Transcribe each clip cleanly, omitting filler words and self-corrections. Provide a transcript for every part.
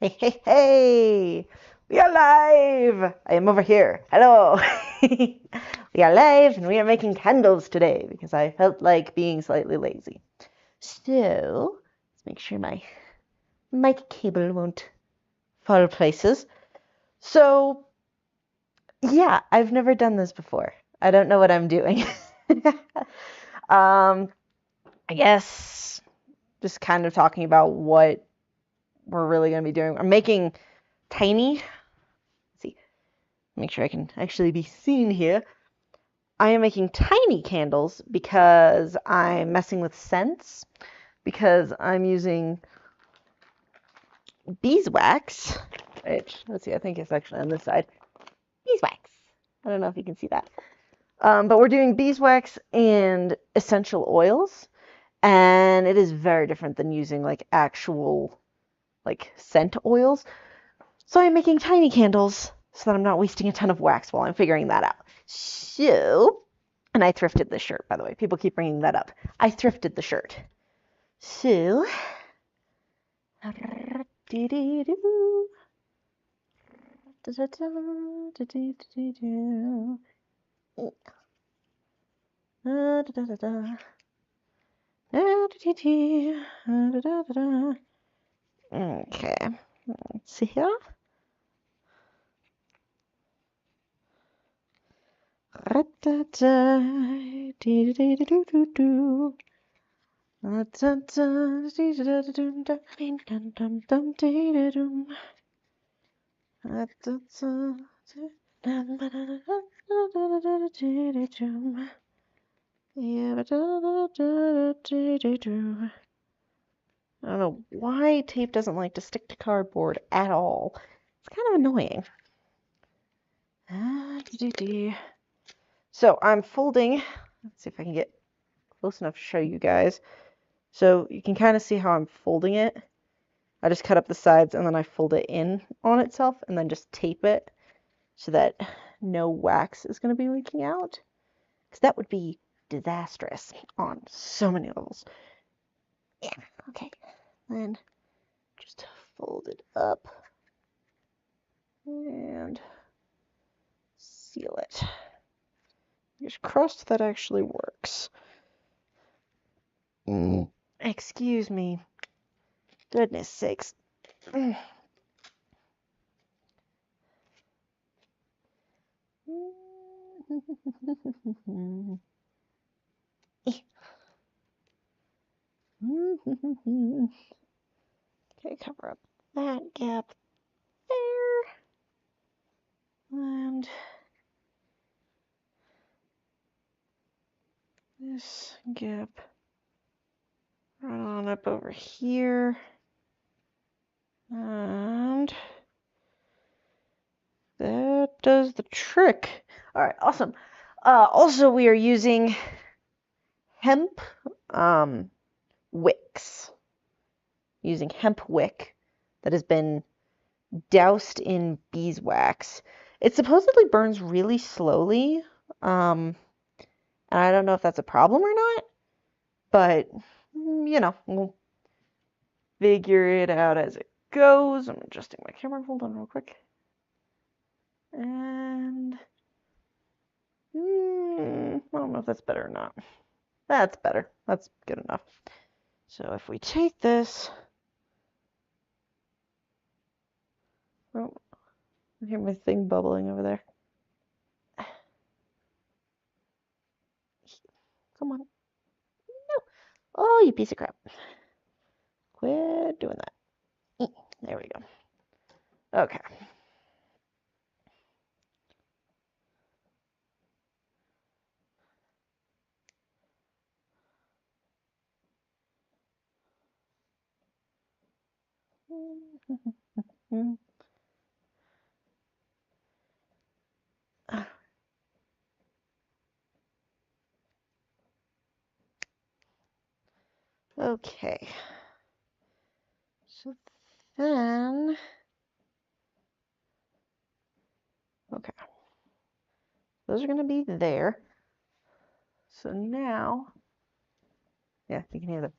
Hey, hey, hey! We are live! I am over here. Hello! We are live and we are making candles today because I felt like being slightly lazy. So, let's make sure my mic cable won't fall places. So, yeah, I've never done this before. I don't know what I'm doing. um, I guess just kind of talking about what we're really going to be doing. I'm making tiny, let's see, make sure I can actually be seen here. I am making tiny candles because I'm messing with scents, because I'm using beeswax, which, let's see, I think it's actually on this side. Beeswax. I don't know if you can see that. But we're doing beeswax and essential oils, and it is very different than using like actual like scent oils. So I'm making tiny candles so that I'm not wasting a ton of wax while I'm figuring that out. So, and I thrifted this shirt, by the way. People keep bringing that up. I thrifted the shirt. So, okay, let's see here. I don't know why tape doesn't like to stick to cardboard at all. It's kind of annoying. So I'm folding. Let's see if I can get close enough to show you guys. So you can kind of see how I'm folding it. I just cut up the sides and then I fold it in on itself and then just tape it so that no wax is going to be leaking out. Because that would be disastrous on so many levels. Yeah, okay. Then just fold it up and seal it. Just crossed that actually works. Excuse me. Goodness sakes. Okay, cover up that gap there. And this gap right on up over here. And that does the trick. All right, awesome. Also, we are using hemp wicks. Using hemp wick that has been doused in beeswax. It supposedly burns really slowly. And I don't know if that's a problem or not, but we'll figure it out as it goes. I'm adjusting my camera. Hold on real quick. And I don't know if that's better or not. That's better. That's good enough. So if we take this, oh, I hear my thing bubbling over there. Come on. No. Oh, you piece of crap. Quit doing that. There we go. Okay. Okay. So then, okay, those are going to be there. So now, yeah, you can hear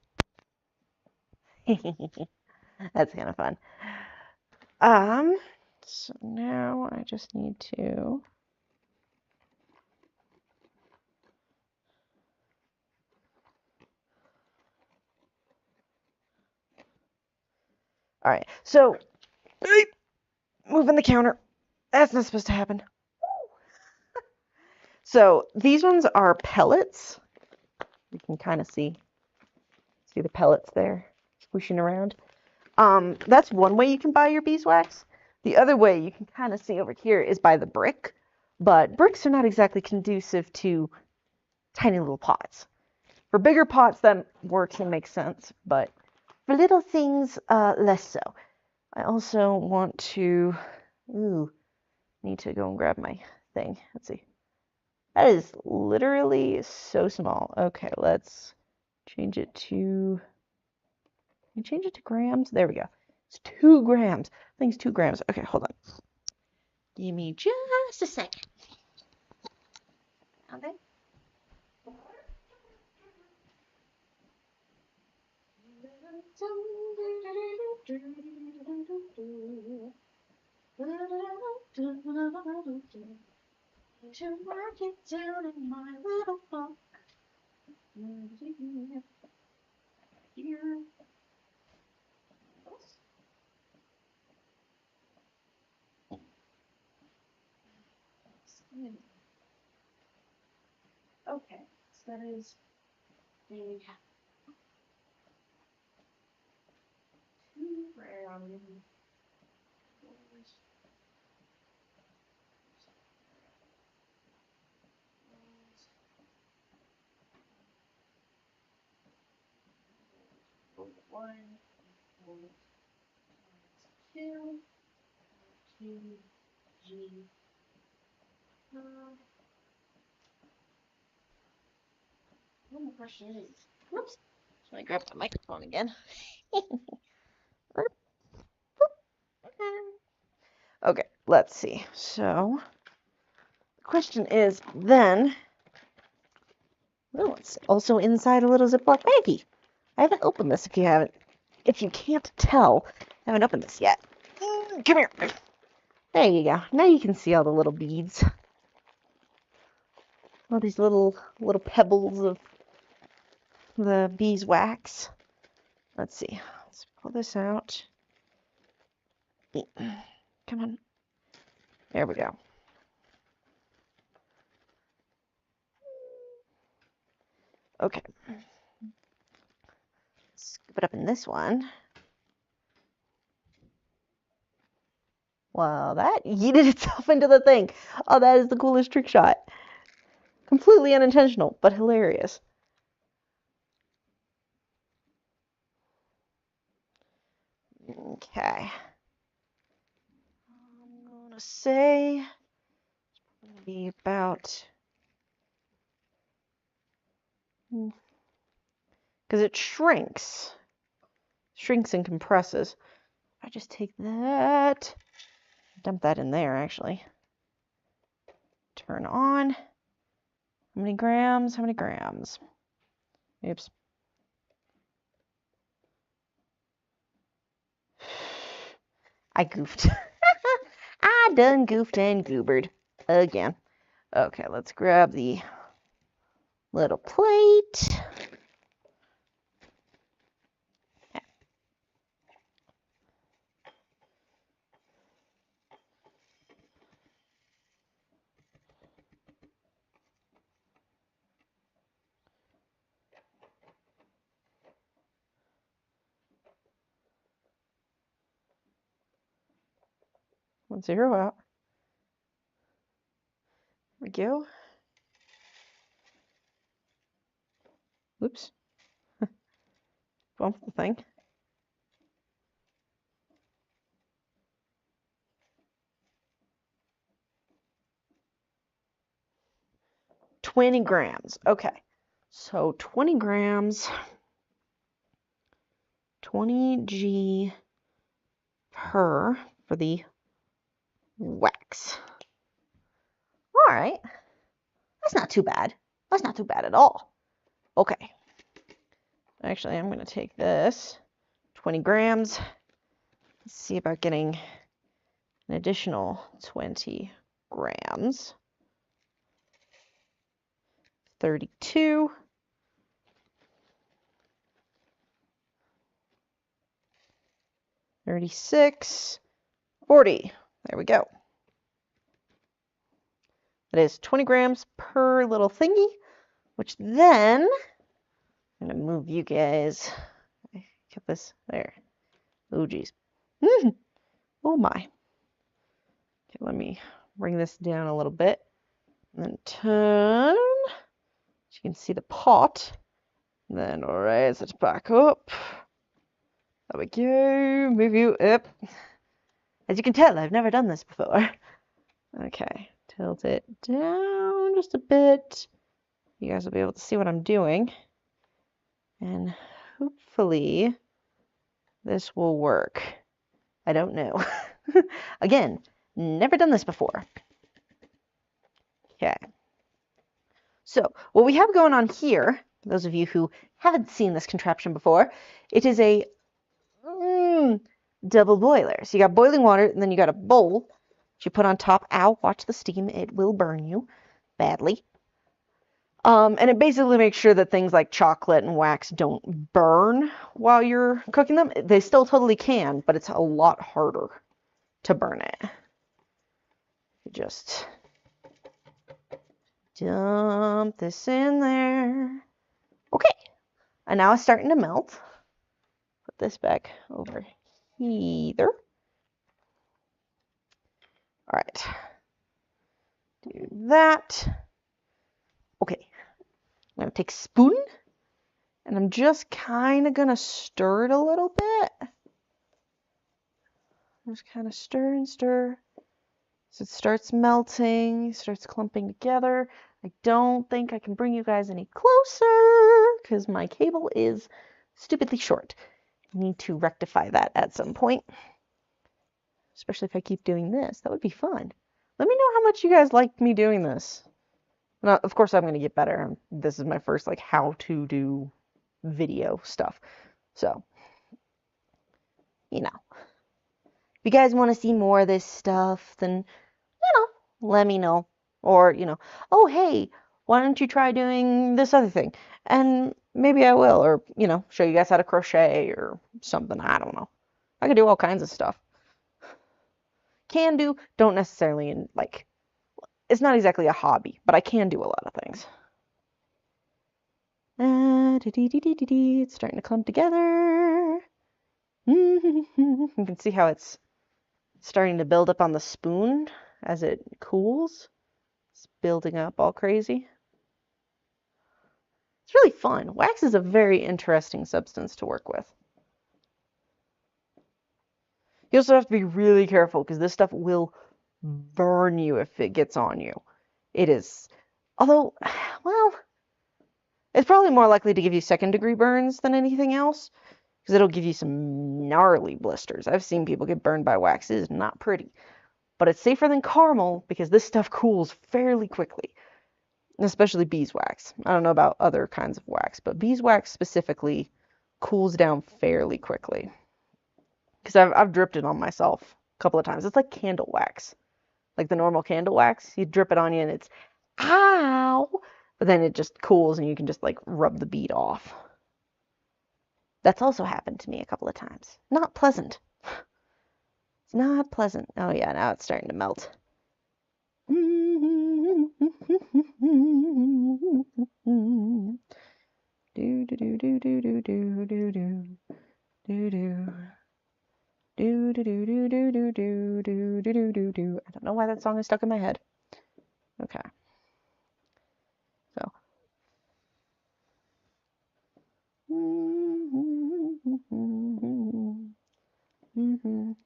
the, that's kind of fun. So now I just need to. All right, so moving the counter. That's not supposed to happen. So these ones are pellets. You can kind of see the pellets there swooshing around. That's one way you can buy your beeswax. The other way you can kind of see over here is by the brick, but bricks are not exactly conducive to tiny little pots. For bigger pots, that works and makes sense, but for little things, less so. I also want to, need to go and grab my thing. Let's see. That is literally so small. Okay, let's change it to, can I change it to grams? There we go. It's 2 grams. I think it's 2 grams. Okay, hold on. Give me just a second. Okay. To mark it down in my little book. Here. Okay, so that is a 2 grams. 1 equals 2 G. One more question is, whoops, let me grab my microphone again. Okay, let's see. So, the question is then, well, it's also inside a little Ziploc baggie. I haven't opened this if you can't tell, I haven't opened this yet. Come here. There you go. Now you can see all the little beads. All these little pebbles of the beeswax. Let's see. Let's pull this out. Come on. There we go. Okay. Scoop it up in this one. Wow, that yeeted itself into the thing. Oh, that is the coolest trick shot. Completely unintentional, but hilarious. Okay. I'm gonna say it's gonna be about, because it shrinks and compresses. I just take that, dump that in there actually. Turn on. How many grams? How many grams? Oops. I goofed. I done goofed and goobered again. Okay, let's grab the little plate. One zero out. There we go. Oops. Bump the thing. $20 grams. Okay. So 20 grams, 20 G per for the wax. All right. That's not too bad. That's not too bad at all. Okay. Actually, I'm going to take this 20 grams. Let's see about getting an additional 20 grams. 32. 36. 40. There we go. That is 20 grams per little thingy, which then, I'm going to move you guys. I kept this there. Oh, geez. Oh, my. Okay, let me bring this down a little bit. And then turn. So you can see the pot. And then raise it back up. There we go. Move you up. As you can tell, I've never done this before. Okay. Tilt it down just a bit. You guys will be able to see what I'm doing. And hopefully this will work. I don't know. Again, never done this before. Okay. So what we have going on here, for those of you who haven't seen this contraption before, it is a double boiler. So you got boiling water, and then you got a bowl that you put on top. Ow, watch the steam. It will burn you badly. And it basically makes sure that things like chocolate and wax don't burn while you're cooking them. They still totally can, but it's a lot harder to burn it. Just dump this in there. Okay, and now it's starting to melt. Put this back over here. All right, do that. Okay, I'm gonna take a spoon, and I'm just kind of gonna stir it a little bit. Just kind of stir and stir. So it starts melting, starts clumping together. I don't think I can bring you guys any closer because my cable is stupidly short. I need to rectify that at some point. Especially if I keep doing this. That would be fun. Let me know how much you guys like me doing this. Now, of course, I'm going to get better. This is my first like how to do video stuff. So, you know. If you guys want to see more of this stuff, then, let me know. Or, oh, hey, why don't you try doing this other thing? And maybe I will. Or, show you guys how to crochet or something. I don't know. I could do all kinds of stuff. Can do, don't necessarily, it's not exactly a hobby, but I can do a lot of things. It's starting to clump together. You can see how it's starting to build up on the spoon as it cools. It's building up all crazy. It's really fun. Wax is a very interesting substance to work with. You also have to be really careful because this stuff will burn you if it gets on you. It is, although, well, it's probably more likely to give you second-degree burns than anything else because it'll give you some gnarly blisters. I've seen people get burned by wax. It is not pretty. But it's safer than caramel because this stuff cools fairly quickly, especially beeswax. I don't know about other kinds of wax, but beeswax specifically cools down fairly quickly. Because I've dripped it on myself a couple of times. It's like candle wax. Like the normal candle wax. You drip it on you and it's, ow! But then it just cools and you can just like rub the bead off. That's also happened to me a couple of times. Not pleasant. It's not pleasant. Oh yeah, now it's starting to melt. Do do do do do do do do do do do do. Do do do do do do do do do do do. I don't know why that song is stuck in my head. Okay. So.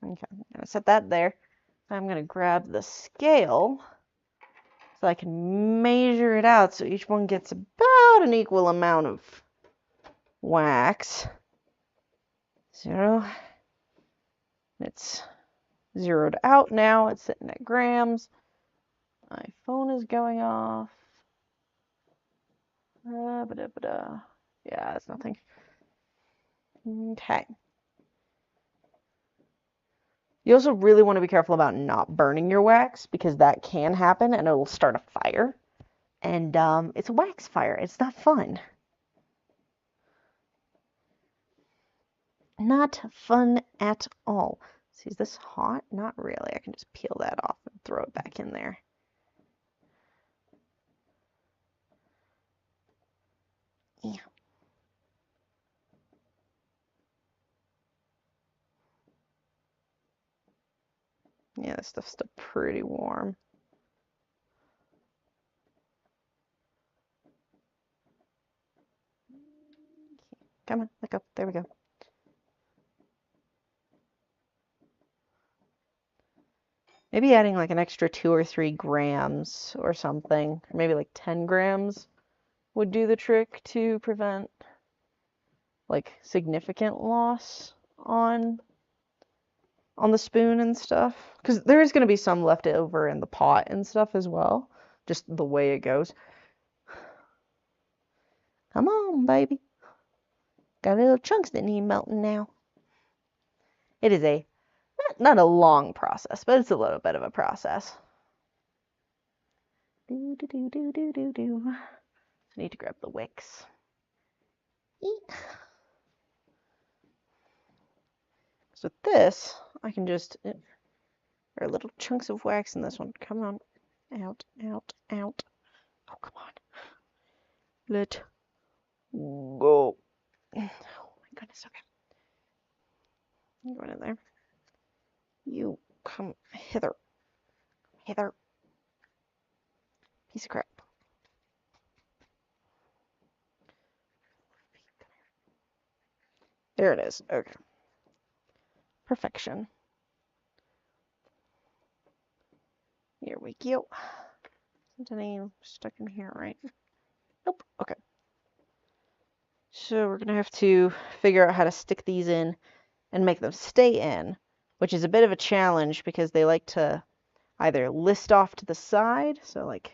Okay, I'm gonna set that there. I'm gonna grab the scale so I can measure it out so each one gets about an equal amount of wax. 0. It's zeroed out now. It's sitting at grams. My phone is going off. Yeah, it's nothing. Okay. You also really want to be careful about not burning your wax because that can happen and it'll start a fire. And it's a wax fire. It's not fun. Not fun at all. See, is this hot? Not really. I can just peel that off and throw it back in there. Yeah. Yeah, this stuff's still pretty warm. Come on, look up. There we go. Maybe adding like an extra 2 or 3 grams or something, or maybe like 10 grams would do the trick to prevent like significant loss on the spoon and stuff. Because there is going to be some left over in the pot and stuff as well, just the way it goes. Come on, baby. Got little chunks that need melting now. It is a not a long process, but it's a little bit of a process. Do do do do do do do. I need to grab the wicks. Eek. So with this, I can just there are little chunks of wax in this one. Come on, out, out, out. Oh, come on. Let go. Oh my goodness. Okay. I'm going in there. You come hither. Hither. Piece of crap. There it is. Okay. Perfection. Here we go. Isn't any stuck in here, right? Nope. Okay. So we're going to have to figure out how to stick these in and make them stay in, which is a bit of a challenge because they like to either list off to the side, so like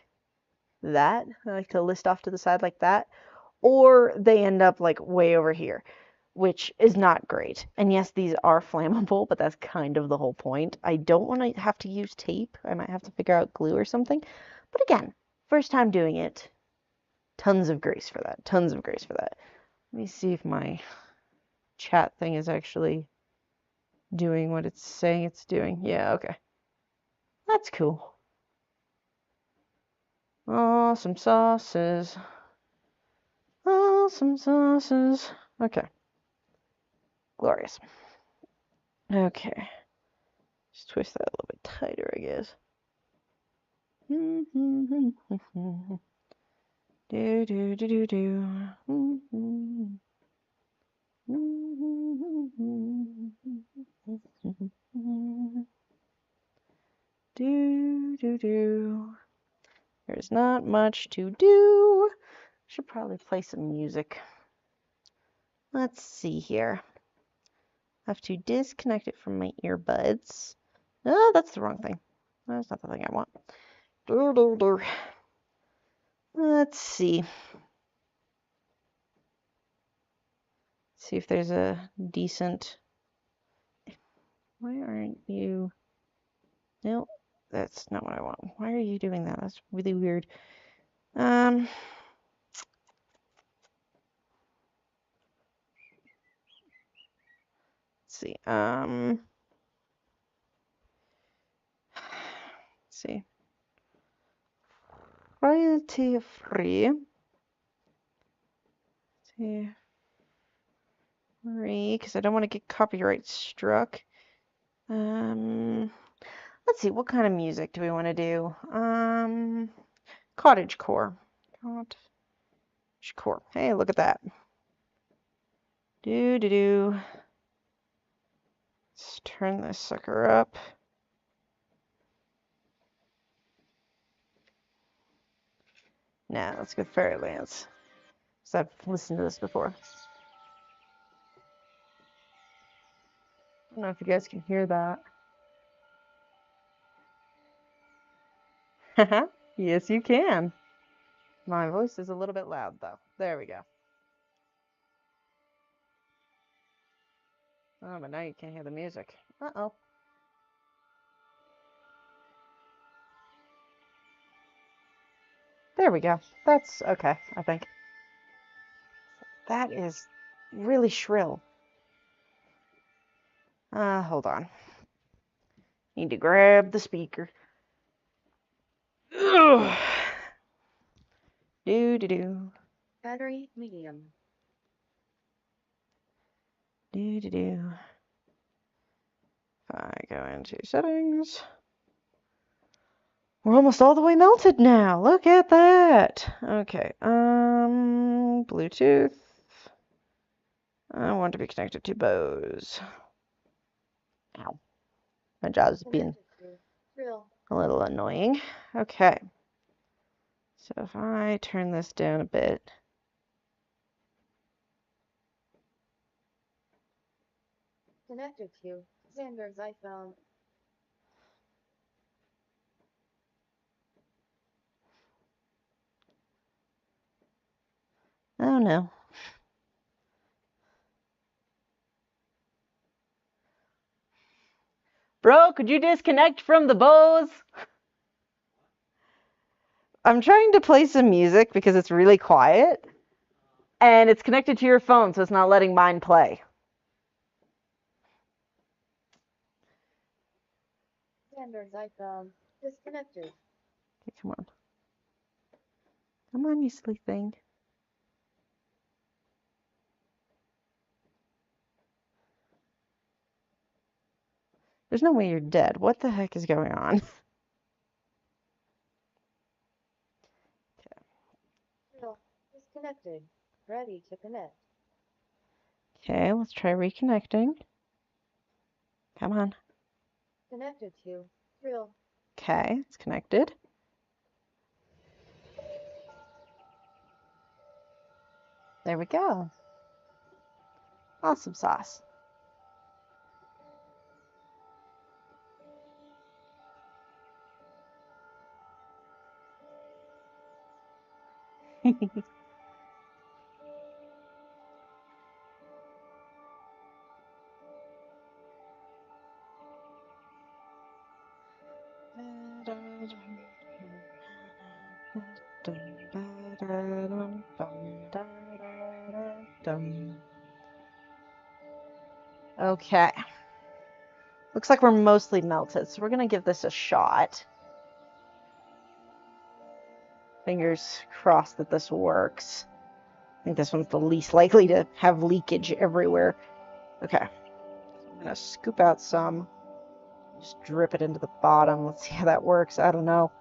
that. They like to list off to the side like that, or they end up like way over here, which is not great. And yes, these are flammable, but that's kind of the whole point. I don't want to have to use tape. I might have to figure out glue or something. But again, first time doing it, tons of grace for that. Tons of grace for that. Let me see if my chat thing is actually doing what it's saying it's doing. Yeah, okay. That's cool. Awesome sauces. Awesome sauces. Okay. Glorious. Okay. Just twist that a little bit tighter, I guess. Do do do do do. Do do do. There's not much to do. Should probably play some music. Let's see here. I have to disconnect it from my earbuds. Oh, that's the wrong thing. That's not the thing I want. Let's see. See if there's a decent. Why aren't you? No, that's not what I want. Why are you doing that? That's really weird. Let's see. Let's see. Royalty free. Free, because I don't want to get copyright struck. Let's see, what kind of music do we want to do? Cottagecore. Cottagecore. Hey, look at that. Do do do. Let's turn this sucker up. Nah, let's go Fairylands. Because I've listened to this before. I don't know if you guys can hear that. Yes, you can. My voice is a little bit loud, though. There we go. Oh, but now you can't hear the music. Uh-oh. There we go. That's okay, I think. That is really shrill. Hold on. Need to grab the speaker. Ugh. Do. Battery medium. Do. If I go into settings. We're almost all the way melted now. Look at that. Okay. Bluetooth. I want to be connected to Bose. Ow. My job's being a little annoying. Okay. So if I turn this down a bit. Connected to Xander's iPhone. Oh no. Bro, could you disconnect from the Bose? I'm trying to play some music because it's really quiet. And it's connected to your phone, so it's not letting mine play. Xander's iPhone. Disconnected. Okay, come on. Come on, you silly thing. There's no way you're dead. What the heck is going on? Disconnected. Ready to connect. Okay, let's try reconnecting. Come on. Connected to Real. Okay, it's connected. There we go. Awesome sauce. Okay. Looks like we're mostly melted, so we're going to give this a shot. Fingers crossed that this works. I think this one's the least likely to have leakage everywhere. Okay. So I'm going to scoop out some. Just drip it into the bottom. Let's see how that works. I don't know.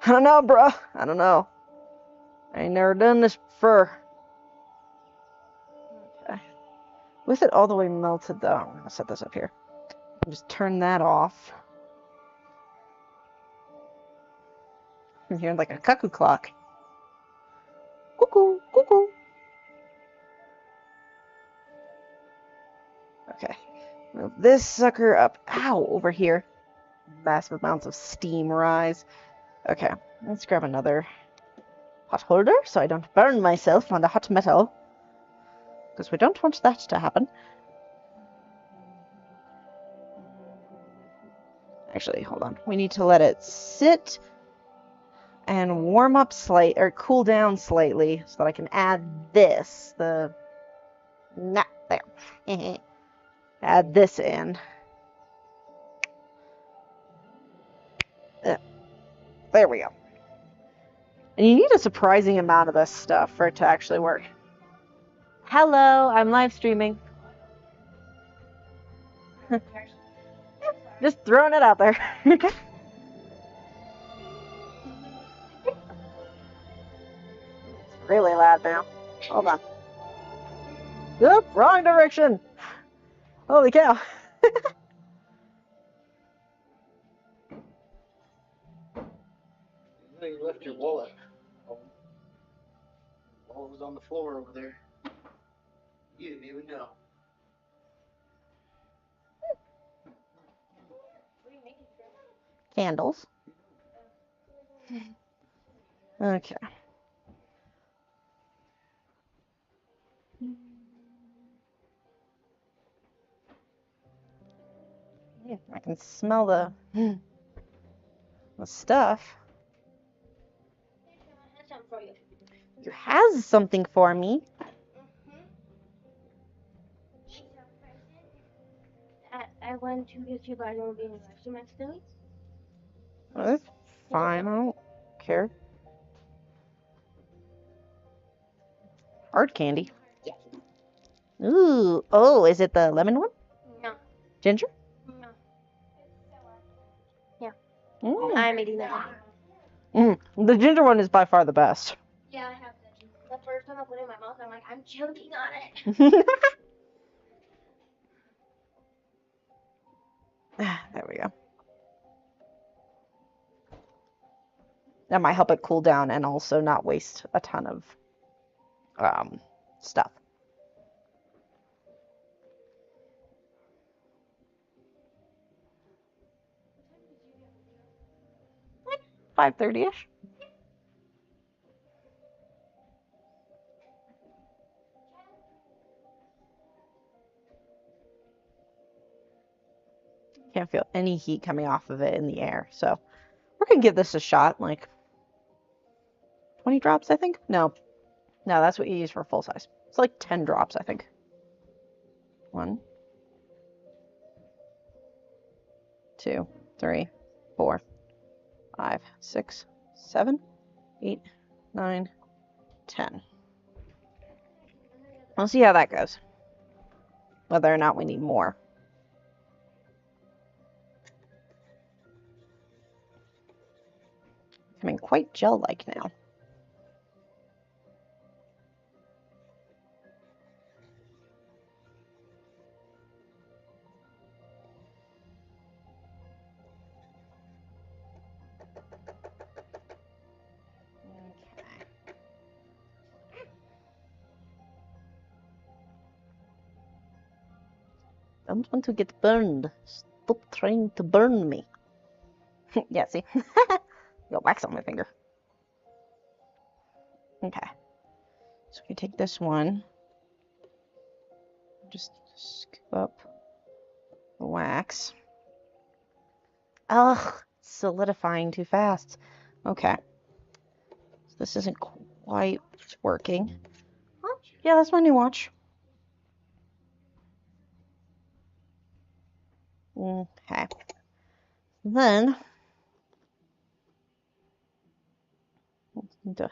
I don't know, bro. I don't know. I ain't never done this before. Okay. With it all the way melted, though, I'm going to set this up here. Just turn that off. I'm hearing like a cuckoo clock. Cuckoo, cuckoo. Okay. Move this sucker up. Ow, over here. Massive amounts of steam rise. Okay, let's grab another hot holder so I don't burn myself on the hot metal. Because we don't want that to happen. Actually, hold on. We need to let it sit and warm up or cool down slightly so that I can add this. There. Add this in. There we go. And you need a surprising amount of this stuff for it to actually work. Hello, I'm live streaming. Just throwing it out there. It's really loud now. Hold on. Oop, wrong direction. Holy cow. You left your wallet. The wallet was on the floor over there. You didn't even know. Candles. Okay. Yeah, I can smell the stuff. something for you. You has something for me. It's a present that I want to give you, but I don't be in the restroom accidentally. That's fine. I don't care. Hard candy. Yes. Ooh. Oh, is it the lemon one? No. Ginger? No. Mm. I'm eating that one. The ginger one is by far the best. Yeah, I have that. The first time I put it in my mouth, I'm like, I'm choking on it. There we go. That might help it cool down and also not waste a ton of stuff. 5:30ish. Can't feel any heat coming off of it in the air, so we're gonna give this a shot. Like 20 drops, I think. No, that's what you use for full size. It's like 10 drops, I think. 1, 2, 3, 4, 5, 6, 7, 8, 9, 10. We'll see how that goes. Whether or not we need more. Becoming quite gel-like now. Don't want to get burned. Stop trying to burn me. Yeah, see? Got wax on my finger. Okay. So we take this one. Just scoop up the wax. Ugh, solidifying too fast. Okay. So this isn't quite working. Oh, yeah, that's my new watch. Okay. Then need to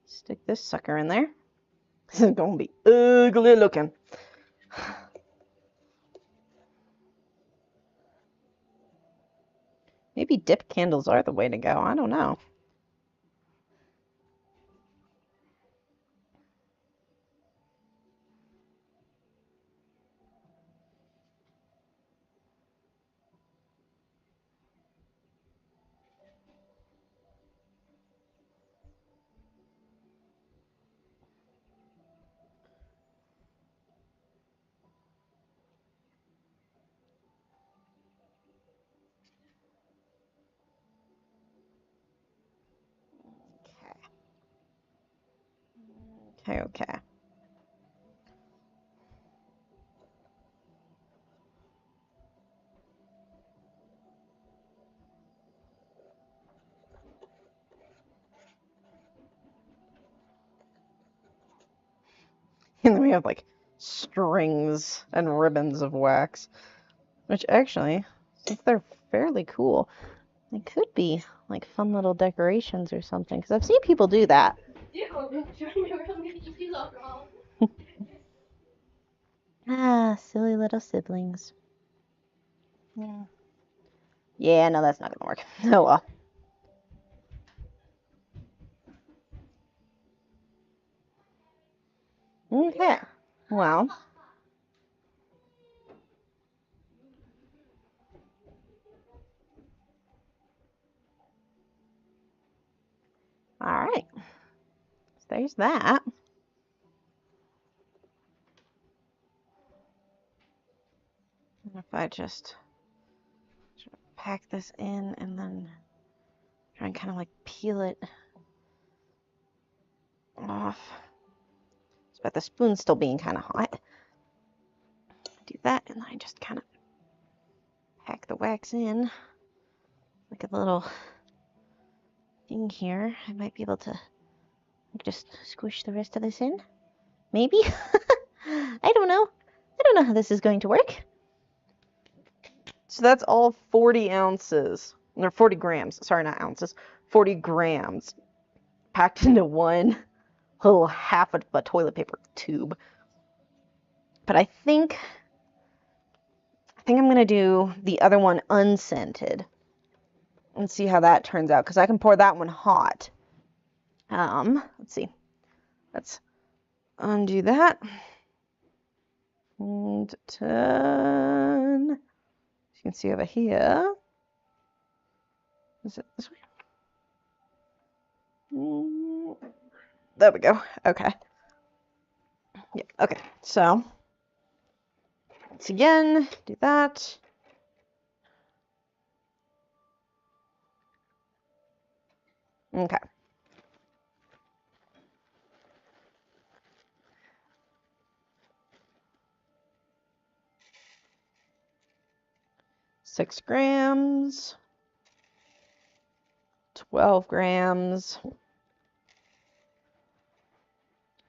stick this sucker in there. This is gonna be ugly looking. Maybe dip candles are the way to go. I don't know. Okay. And then we have like strings and ribbons of wax, which actually, since they're fairly cool, they could be like fun little decorations or something. Because I've seen people do that. Ah, silly little siblings. Yeah, no, that's not gonna work. Oh well. Okay. Well. All right. So there's that. And if I just pack this in and then try and kind of like peel it off. It's about the spoon still being kind of hot. Do that and I just kind of pack the wax in like a little thing here. I might be able to Just squish the rest of this in. Maybe? I don't know. I don't know how this is going to work. So that's all 40 ounces. Or 40 grams. Sorry, not ounces. 40 grams packed into one little half of a toilet paper tube. But I think I'm going to do the other one unscented and see how that turns out, because I can pour that one hot. Let's see. Let's undo that. And turn. As you can see over here. Is it this way? There we go. Okay. Yeah, okay. So, once again, do that. Okay. Six grams, 12 grams,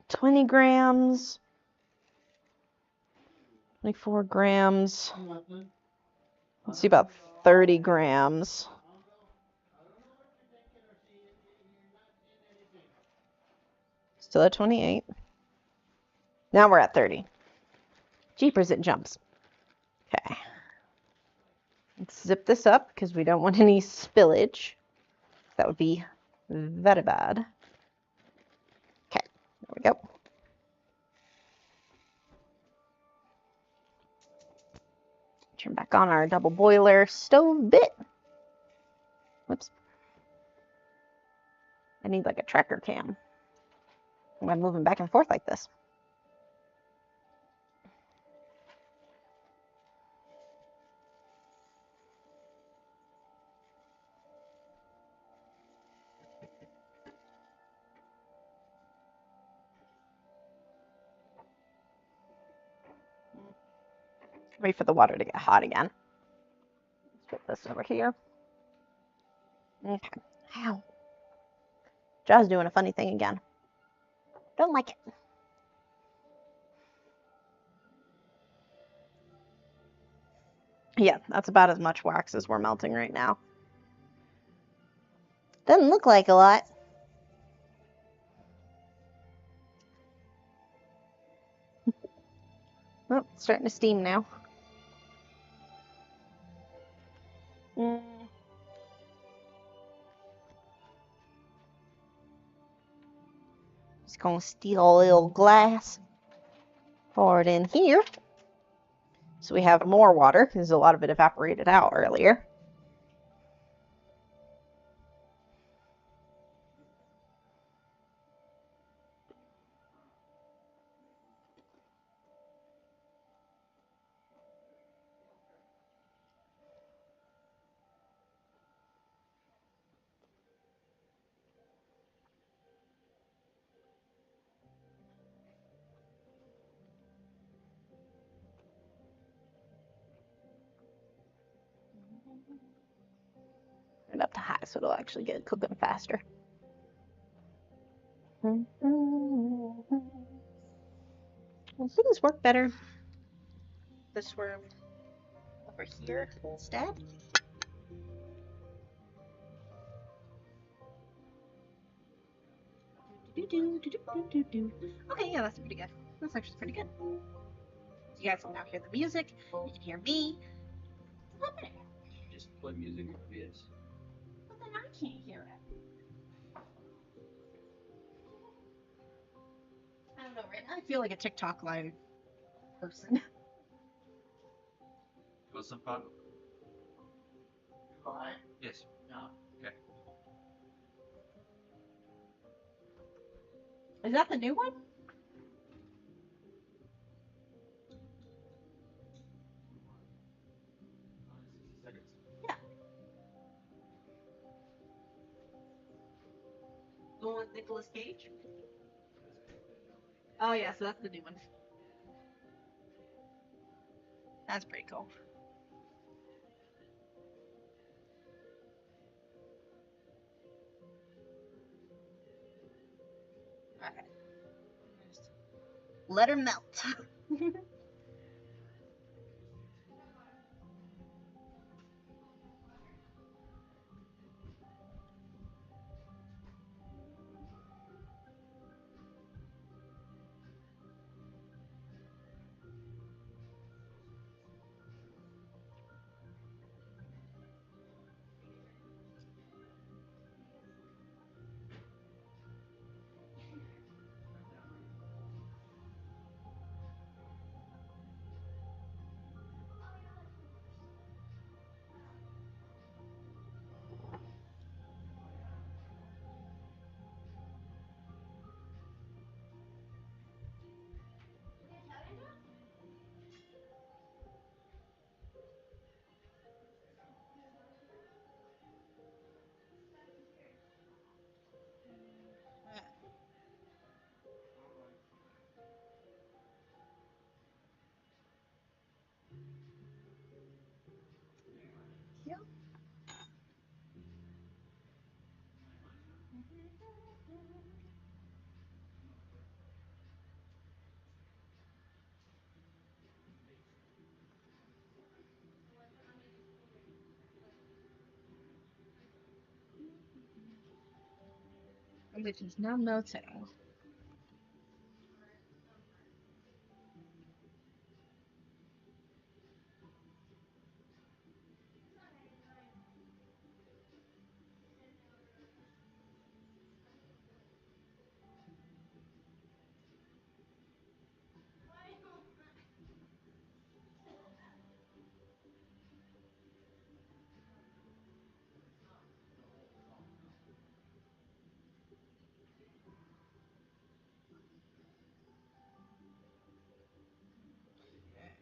20 grams, 24 grams. Let's see, about 30 grams. Still at 28. Now we're at 30. Jeepers, it jumps. Okay. Let's zip this up because we don't want any spillage. That would be very bad. Okay, there we go. Turn back on our double boiler stove bit. Whoops. I need like a tracker cam. I'm moving back and forth like this. Wait for the water to get hot again. Let's put this over here. Okay. Ow. Jaw's doing a funny thing again. Don't like it. Yeah, that's about as much wax as we're melting right now. Doesn't look like a lot. Oh, it's starting to steam now. Just gonna steal a little glass, pour it in here. So we have more water because a lot of it evaporated out earlier. Turn it up to high so it'll actually get cooking faster. Well, things work better. This were over here instead. Okay, yeah, that's pretty good. That's actually pretty good. You guys can now hear the music. You can hear me. Just play music with this. But then I can't hear it. I don't know, right now I feel like a TikTok live person. Want some fun? Why? Yes. No. Okay. Is that the new one? Yeah. The one with Nicolas Cage? Oh yeah, so that's the new one. That's pretty cool. Okay. Just let her melt. Yep. Which is now melting. There.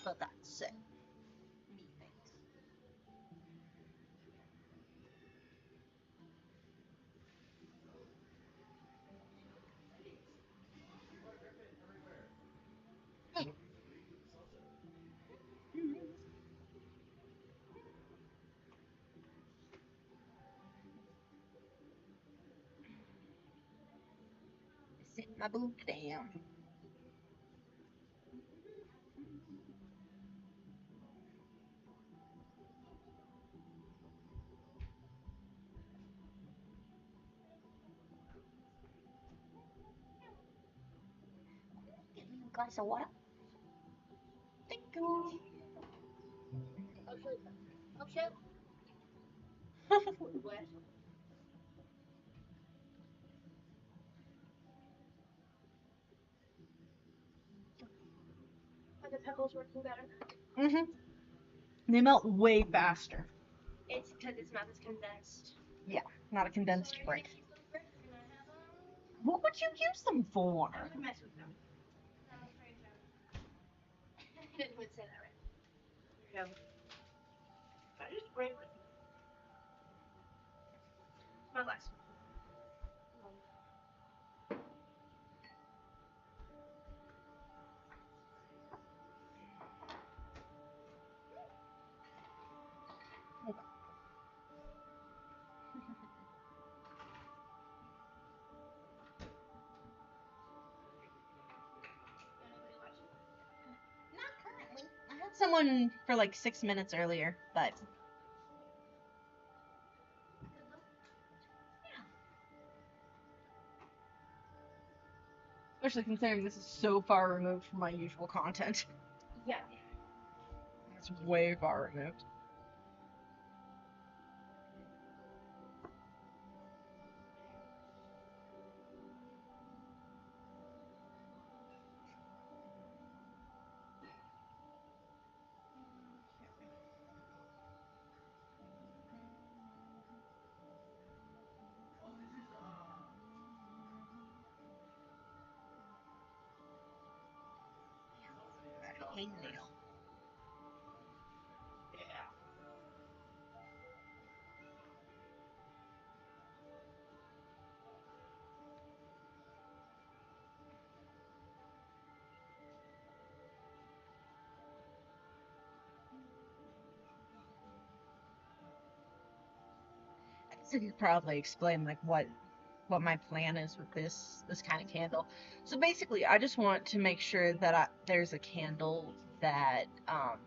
But that's it. Methinks. Sit my boob down. Get me a glass of water. Thank you. I'll show. What? Are the pebbles working better? Mm-hmm. They melt way faster. It's because it's not as condensed. Yeah, not a condensed So are you break. gonna keep them for? You're gonna have them? What would you use them for? I would mess with them. I was afraid of them. I didn't even say that right. There you go. I just break with them. My glass. Anybody watching? Not currently. I had someone for like 6 minutes earlier, but Especially considering this is so far removed from my usual content. Yeah. It's way far removed. Hangnail. Yeah. I guess I could probably explain like what my plan is with this kind of candle. So basically, I just want to make sure that there's a candle that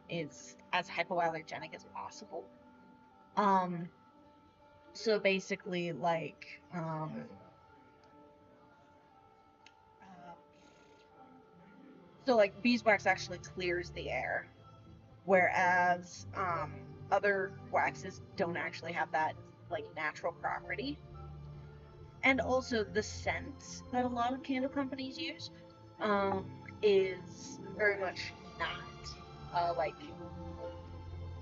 is as hypoallergenic as possible. Um, so basically, like uh, so like beeswax actually clears the air, whereas other waxes don't actually have that like natural property. And also the scent that a lot of candle companies use um, is very much not like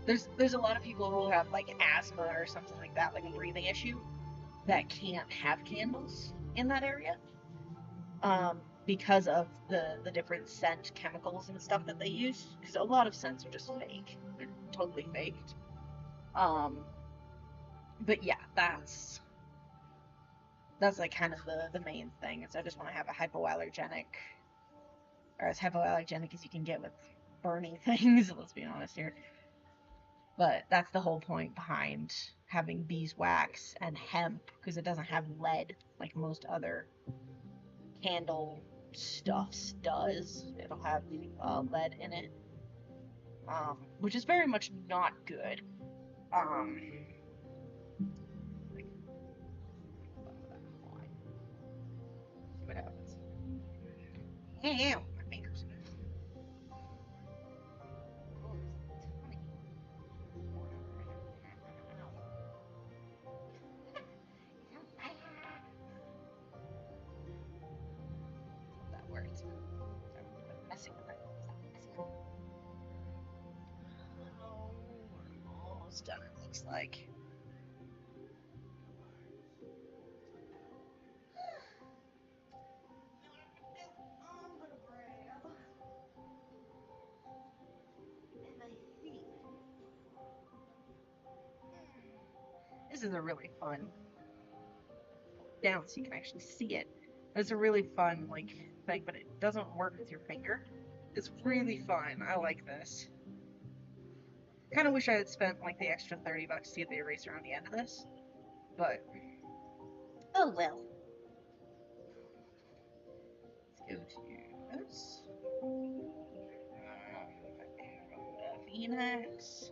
there's a lot of people who have like asthma or something like that, like a breathing issue, that can't have candles in that area because of the different scent chemicals and stuff that they use. Because a lot of scents are just fake; they're totally faked. Um, but yeah, that's like kind of the main thing is I just want to have a hypoallergenic or as hypoallergenic as you can get with burning things, let's be honest here. But that's the whole point behind having beeswax and hemp because it doesn't have lead like most other candle stuffs does. It'll have lead in it, which is very much not good. Like, see what happens. Ew, my fingers. Oh, there's a ton. That worked. Sorry, I'm messing with it. Stop messing with it. Oh, we're almost done, it looks like. This is a really fun down so you can actually see it. It's a really fun like thing, but it doesn't work with your finger. It's really fun. I like this. Kind of wish I had spent like the extra $30 to get the eraser on the end of this, but oh well. Let's go to this. Phoenix.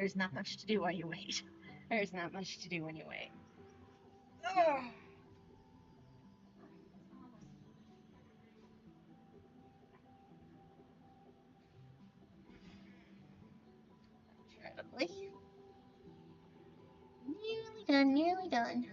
There's not much to do while you wait. There's not much to do when you wait. Ugh. Incredibly. Nearly done, nearly done.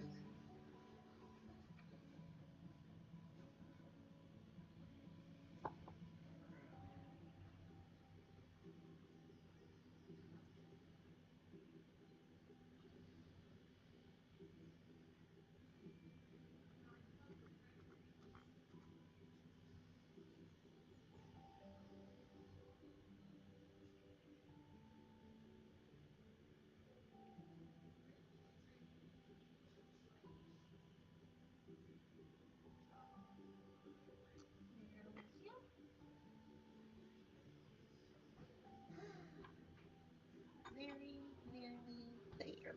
Very nearly there.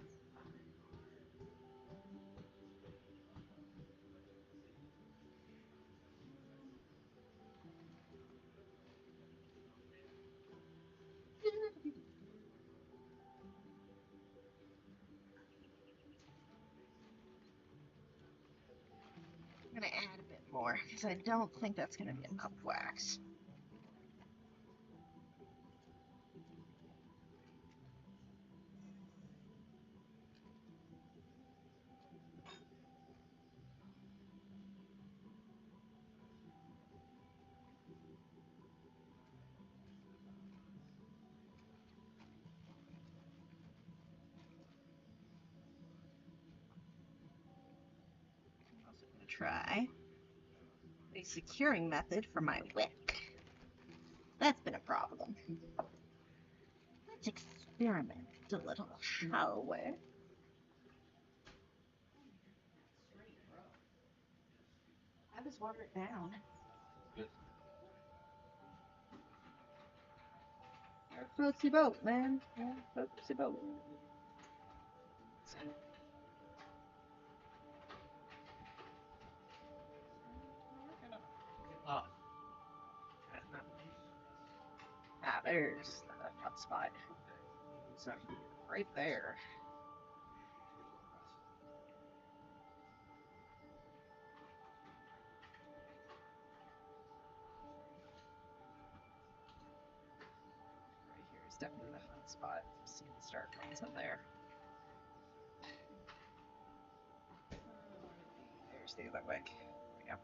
I'm gonna add a bit more because I don't think that's gonna be enough wax. I'm also gonna try a securing method for my wick. That's been a problem. Let's experiment a little, shall we? I just water it down. Good. Floats your boat, man. Yeah, floats your boat. Ah, Ah, there's the hot spot. So, right there. Right here is definitely the hot spot. See the start points up there. There's the other wick. There we go.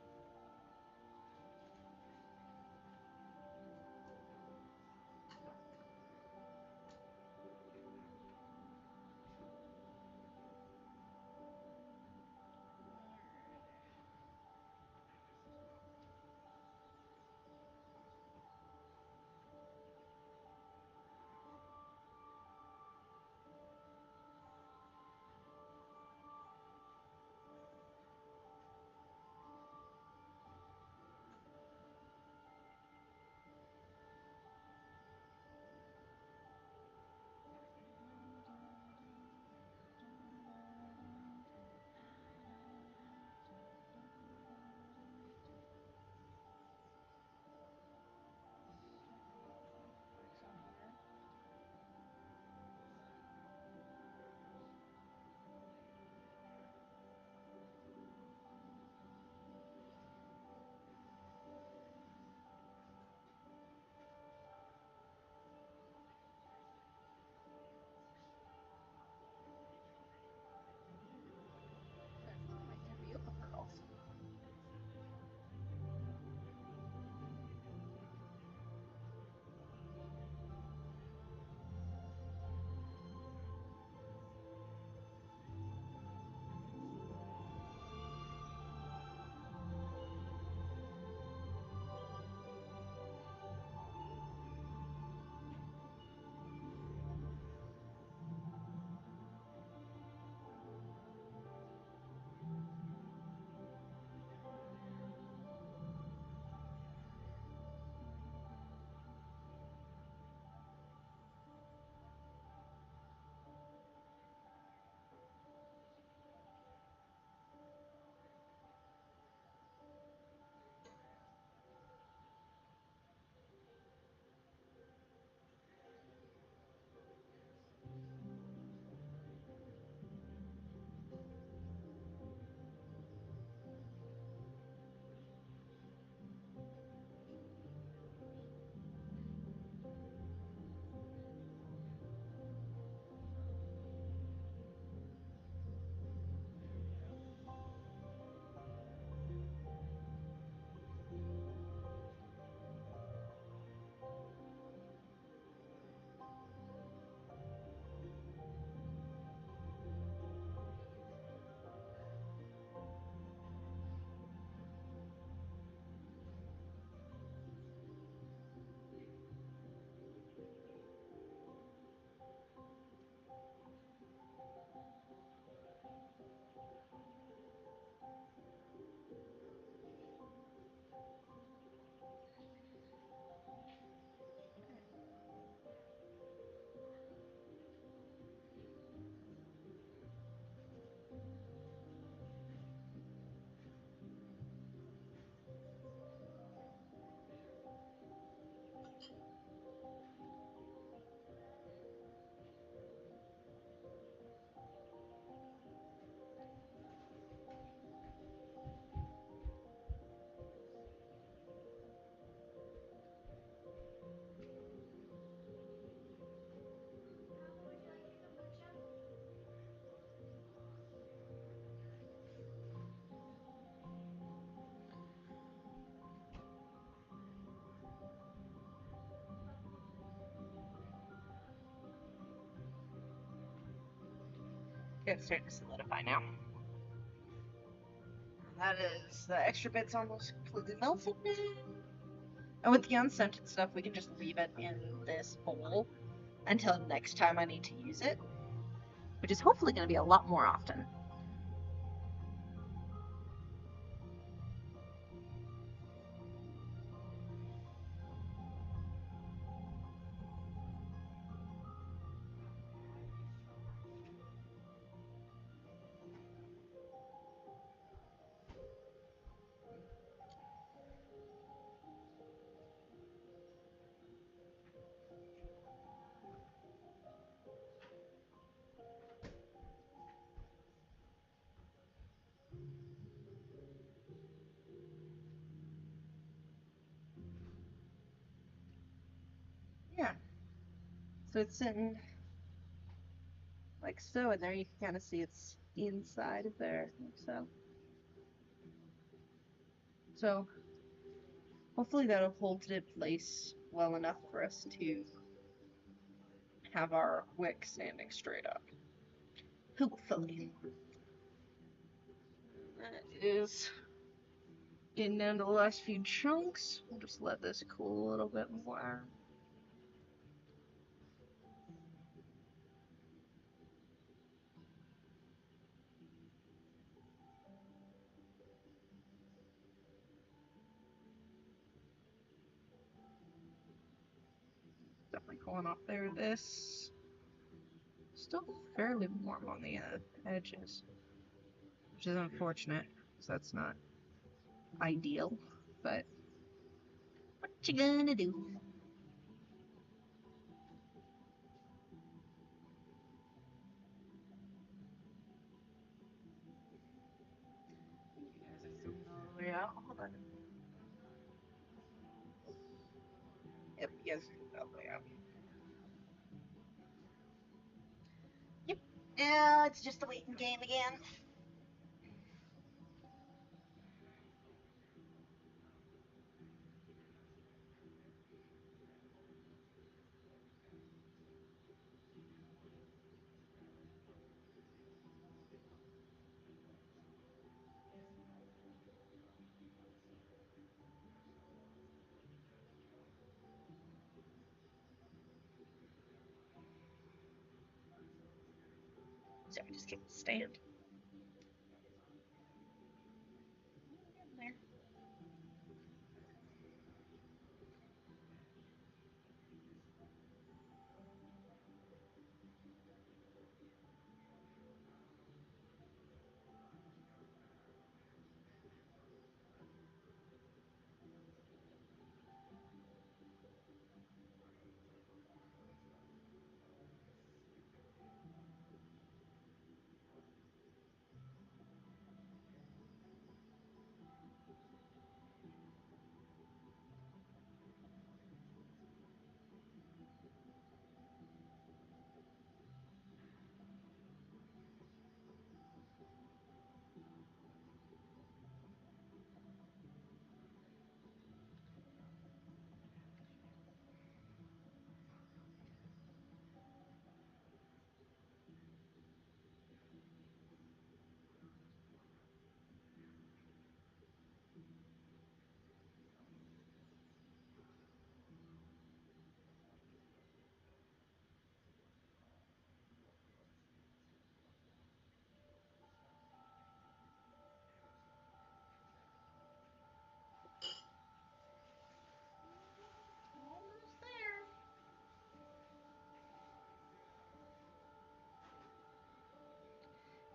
It's starting to solidify now. That is, the extra bit's almost completely melted now. And with the unscented stuff, we can just leave it in this bowl until next time I need to use it, which is hopefully going to be a lot more often. Yeah. So it's sitting like so, and there you can kind of see it's inside of there, like so. So hopefully that'll hold it in place well enough for us to have our wick standing straight up. Hopefully. That is getting down to the last few chunks. We'll just let this cool a little bit more. Definitely cooling off there. This still fairly warm on the edges, which is unfortunate because that's not ideal, but what you gonna do? You guys are zooming all the way out. Hold on. Yep, you guys are zooming all the way out. Yep. Now it's just a waiting game again. Sorry, just get the stand. There. Almost there.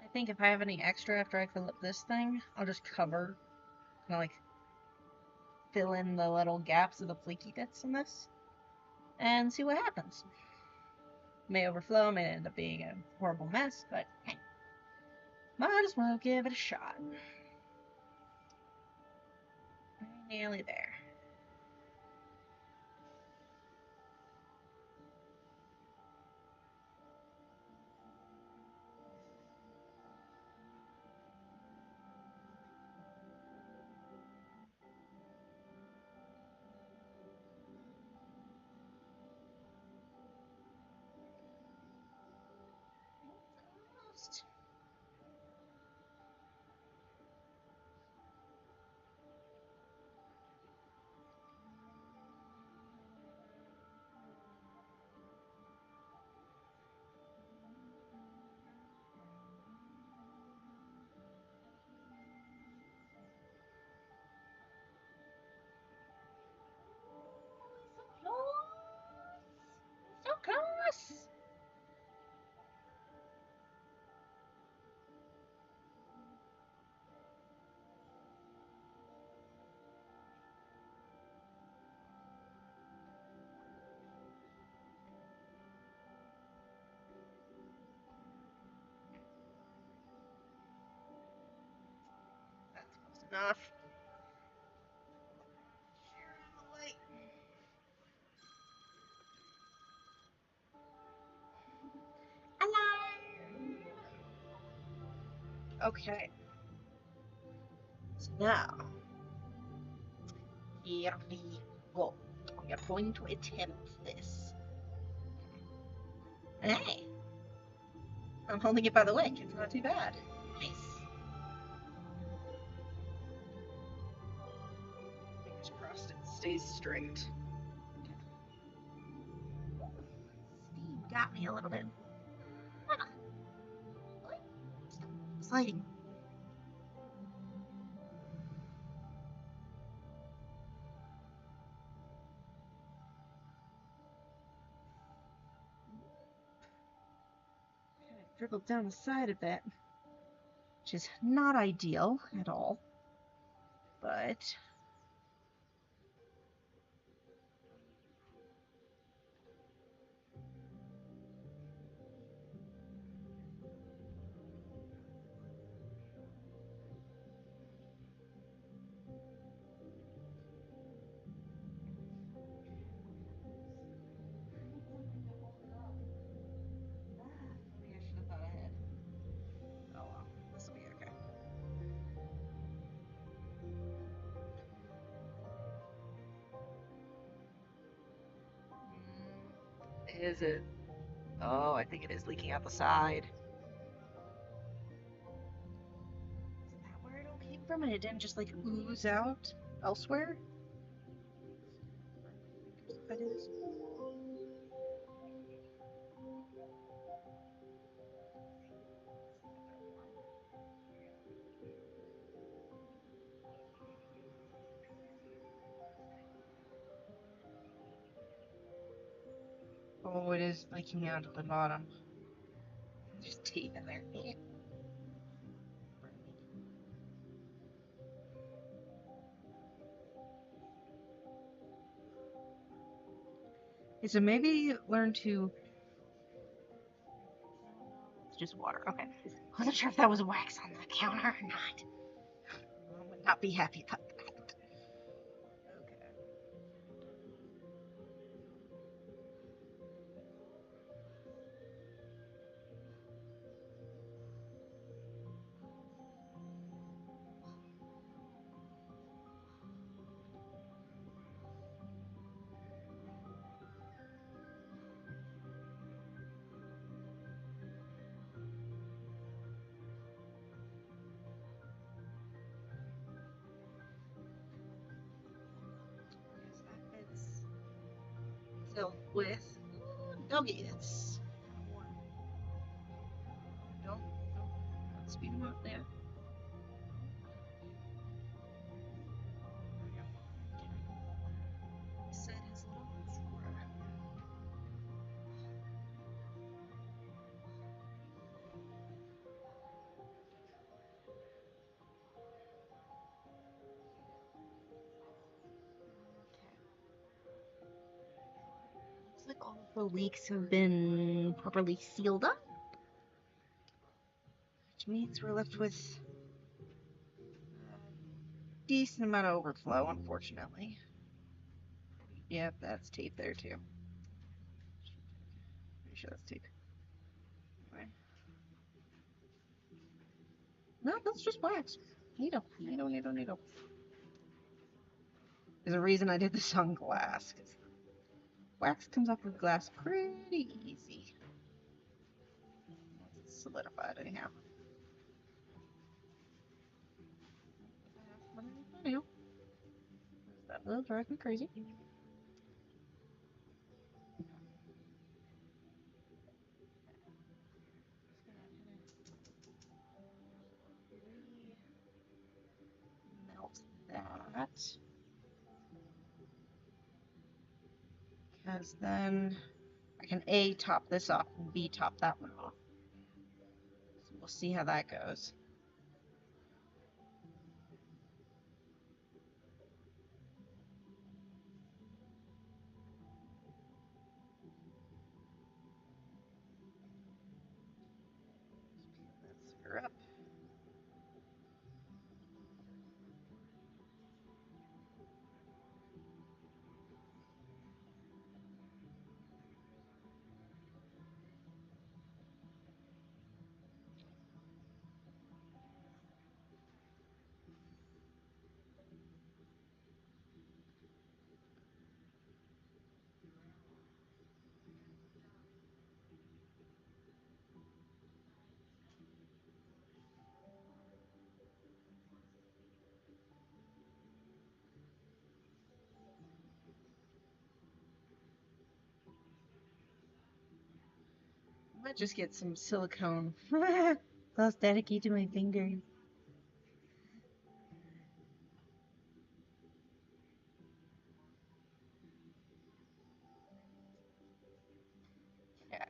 I think if I have any extra after I fill up this thing, I'll just cover, kind of like fill in the little gaps of the fleeky bits in this and see what happens. May overflow, may end up being a horrible mess, but hey, might as well give it a shot. Nearly there. Almost. enough. Share on the light. Hello. Okay. So now, here we go. We are going to attempt this. Hey, I'm holding it by the wick. It's not too bad. Nice. Fingers crossed it stays straight. Steam got me a little bit. Ah, what? Sliding. Kind of dribbled down the side a bit, which is not ideal at all, but maybe I should have thought ahead. Oh well, this will be okay. Is it? Oh, I think it is leaking out the side. Is that where it all came from and it didn't just like ooze out elsewhere? That is. Oh, it is leaking out at the bottom. There's tape in there. Okay, so maybe learn to. It's just water. Okay. I wasn't sure if that was wax on the counter or not. I would not be happy about that. Okay. Yes, that fits. So with doggy, it's warm. Don't speed him up there. Set his little drawer. Looks like all of the leaks have been properly sealed up, which means we're left with a decent amount of overflow, unfortunately. Yep, that's tape there too. Pretty sure that's tape. Anyway. No, that's just wax. Neato. There's a reason I did this on glass, because wax comes off of glass pretty easy. Once it's solidified, anyhow. I know. That will drive me crazy. Melt that. Because then I can A, top this off, and B, top that one off. So we'll see how that goes. Let's peel that sugar up. just get some silicone. Gloss staticky to my fingers. Yeah.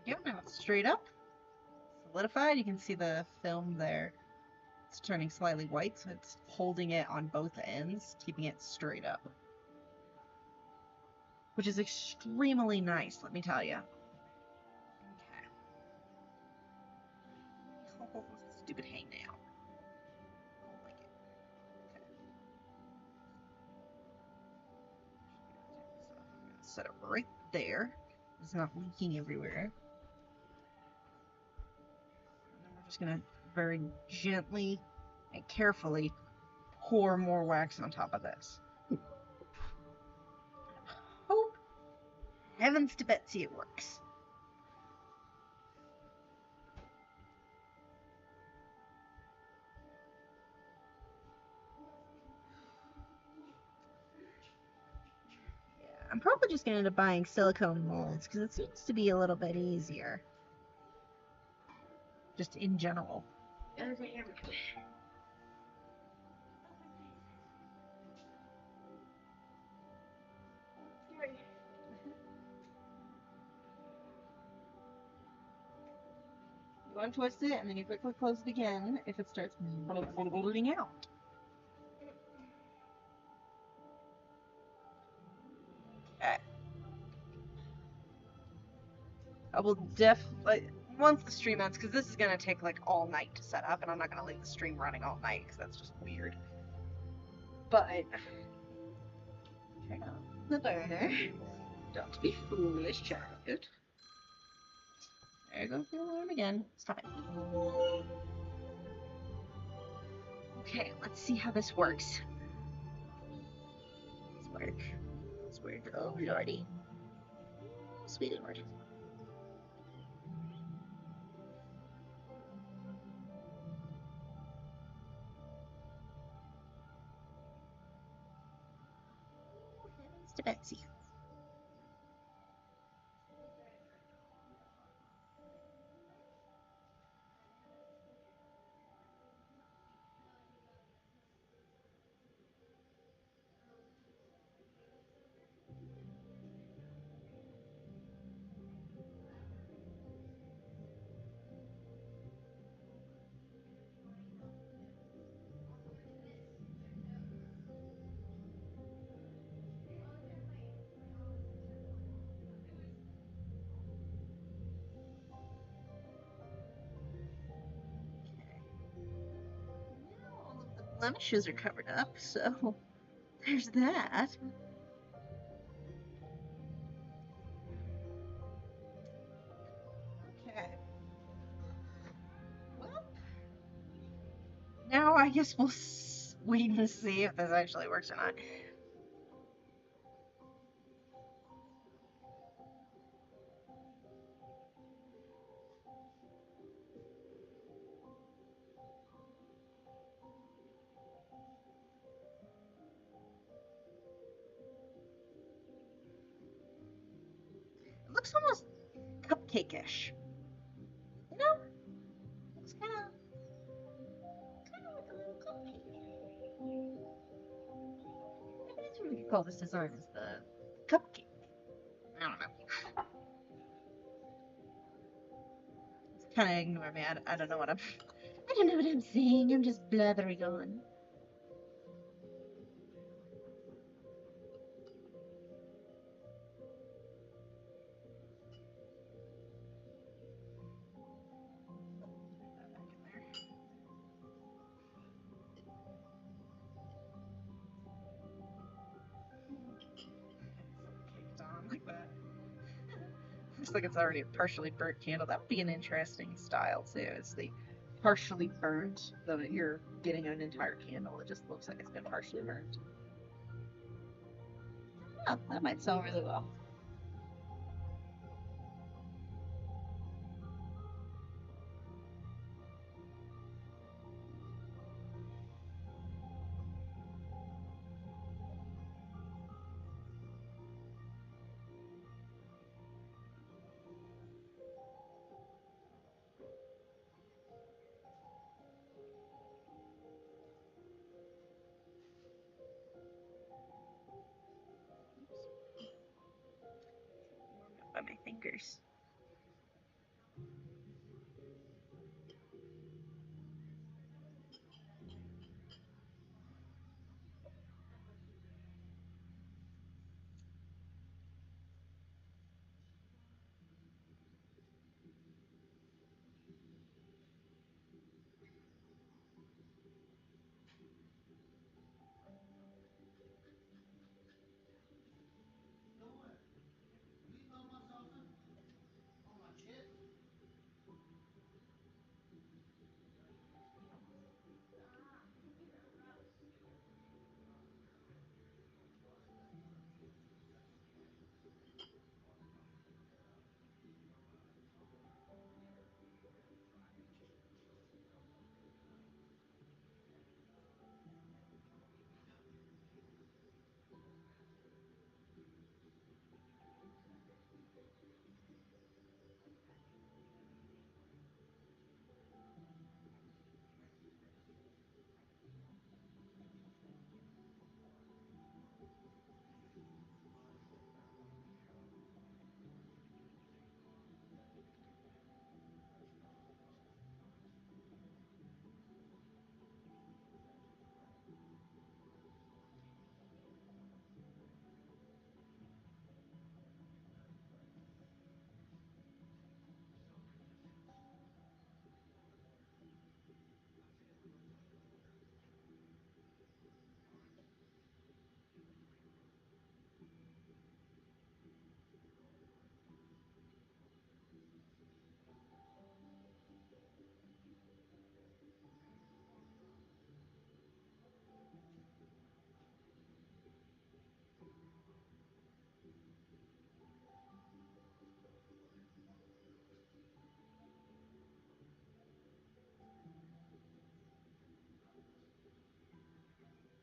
There we go. Now it's straight up, solidified. You can see the film there. It's turning slightly white, so it's holding it on both ends, keeping it straight up. Which is extremely nice, let me tell you. Okay. Oh, stupid hangnail. Don't like it. Okay. So I'm gonna set it right there. It's not leaking everywhere. And then we're just gonna very gently and carefully pour more wax on top of this. Hope heavens to Betsy it works. Yeah, I'm probably just gonna end up buying silicone molds because it seems to be a little bit easier. Just in general. Okay, here we go. You untwist it and then you quickly close it again if it starts bleeding out. Okay. I will definitely, once the stream ends, because this is going to take like all night to set up, and I'm not going to leave the stream running all night because that's just weird. But, turn on the burner. Don't be foolish, child. There goes the alarm again. Stop it. Okay, let's see how this works. Let's work. Oh, lordy. Sweet lord. Heavens to Betsy. All of the blemishes are covered up, so there's that. Okay. Well, now I guess we'll wait and see if this actually works or not. looks almost cupcake-ish. You know? Looks kind of like a little cupcake. Maybe that's what we could call this design, is the cupcake. I don't know. Kind of ignore me. I don't know what I'm. I don't know what I'm saying. I'm just blathering on. Like that. Looks like it's already a partially burnt candle. That would be an interesting style too. It's the partially burnt, though you're getting an entire candle. It just looks like it's been partially burnt. Oh, that might sell really well. Warmed up by my fingers.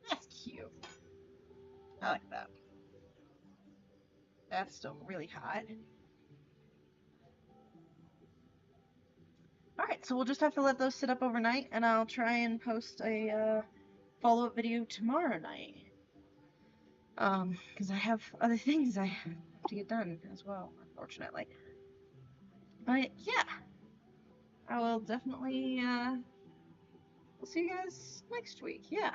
That's cute. I like that. That's still really hot. Alright, so we'll just have to let those sit up overnight, and I'll try and post a follow-up video tomorrow night. Because I have other things I have to get done as well, unfortunately. But yeah, I will definitely, we'll see you guys next week. Yeah.